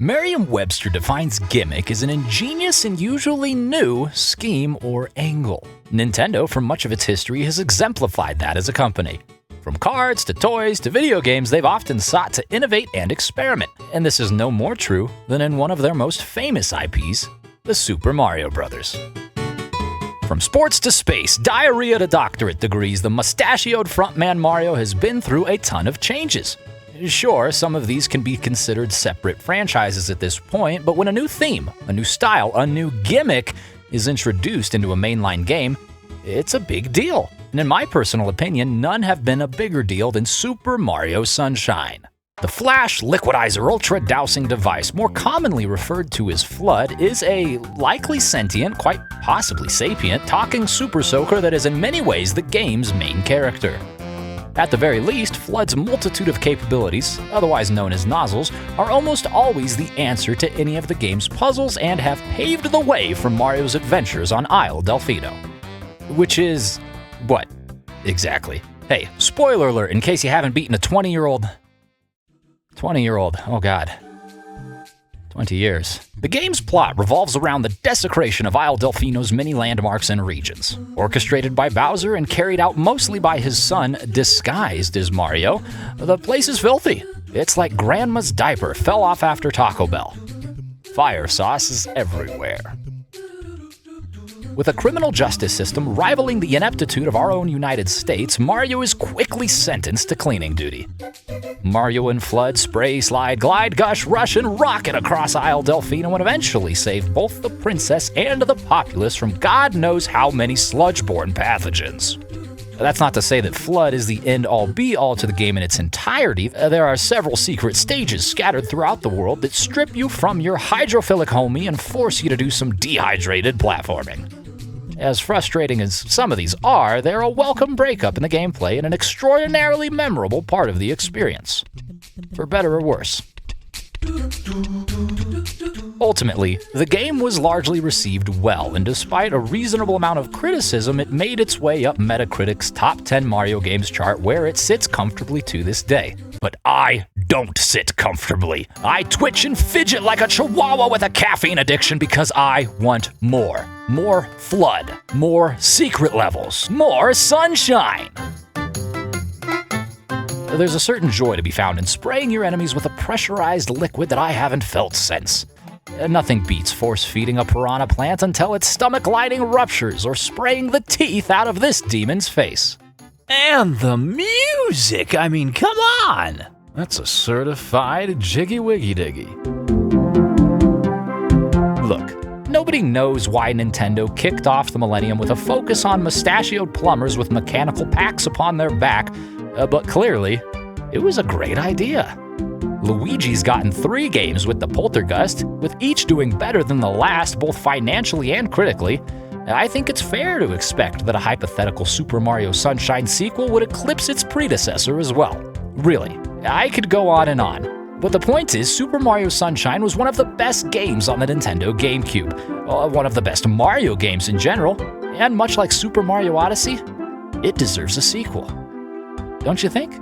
Merriam-Webster defines gimmick as an ingenious and usually new scheme or angle. Nintendo, for much of its history, has exemplified that as a company. From cards to toys to video games, they've often sought to innovate and experiment, and this is no more true than in one of their most famous IPs, the Super Mario Bros. From sports to space, diarrhea to doctorate degrees, the mustachioed frontman Mario has been through a ton of changes. Sure, some of these can be considered separate franchises at this point, but when a new theme, a new style, a new gimmick is introduced into a mainline game, it's a big deal. And in my personal opinion, none have been a bigger deal than Super Mario Sunshine. The Flash Liquidizer Ultra Dowsing Device, more commonly referred to as FLUDD, is a likely sentient, quite possibly sapient, talking super soaker that is in many ways the game's main character. At the very least, FLUDD's multitude of capabilities, otherwise known as nozzles, are almost always the answer to any of the game's puzzles and have paved the way for Mario's adventures on Isle Delfino. Which is... what? Exactly. Hey, spoiler alert in case you haven't beaten a 20-year-old, oh god. 20 years. The game's plot revolves around the desecration of Isle Delfino's many landmarks and regions. Orchestrated by Bowser and carried out mostly by his son, disguised as Mario, the place is filthy. It's like grandma's diaper fell off after Taco Bell. Fire sauce is everywhere. With a criminal justice system rivaling the ineptitude of our own United States, Mario is quickly sentenced to cleaning duty. Mario and FLUDD spray, slide, glide, gush, rush, and rocket across Isle Delfino and eventually save both the princess and the populace from God knows how many sludge-borne pathogens. That's not to say that FLUDD is the end-all be-all to the game in its entirety. There are several secret stages scattered throughout the world that strip you from your hydrophilic homie and force you to do some dehydrated platforming. As frustrating as some of these are, they're a welcome breakup in the gameplay and an extraordinarily memorable part of the experience. For better or worse. Ultimately, the game was largely received well, and despite a reasonable amount of criticism, it made its way up Metacritic's top 10 Mario games chart, where it sits comfortably to this day. But I don't sit comfortably. I twitch and fidget like a chihuahua with a caffeine addiction because I want more. More FLUDD, more secret levels, more sunshine. There's a certain joy to be found in spraying your enemies with a pressurized liquid that I haven't felt since. Nothing beats force-feeding a piranha plant until its stomach lining ruptures, or spraying the teeth out of this demon's face. And the music! I mean, come on! That's a certified jiggy-wiggy-diggy. Look, nobody knows why Nintendo kicked off the millennium with a focus on mustachioed plumbers with mechanical packs upon their back, but clearly, it was a great idea. Luigi's gotten 3 games with the Poltergust, with each doing better than the last both financially and critically. I think it's fair to expect that a hypothetical Super Mario Sunshine sequel would eclipse its predecessor as well. Really, I could go on and on. But the point is, Super Mario Sunshine was one of the best games on the Nintendo GameCube, one of the best Mario games in general, and much like Super Mario Odyssey, it deserves a sequel. Don't you think?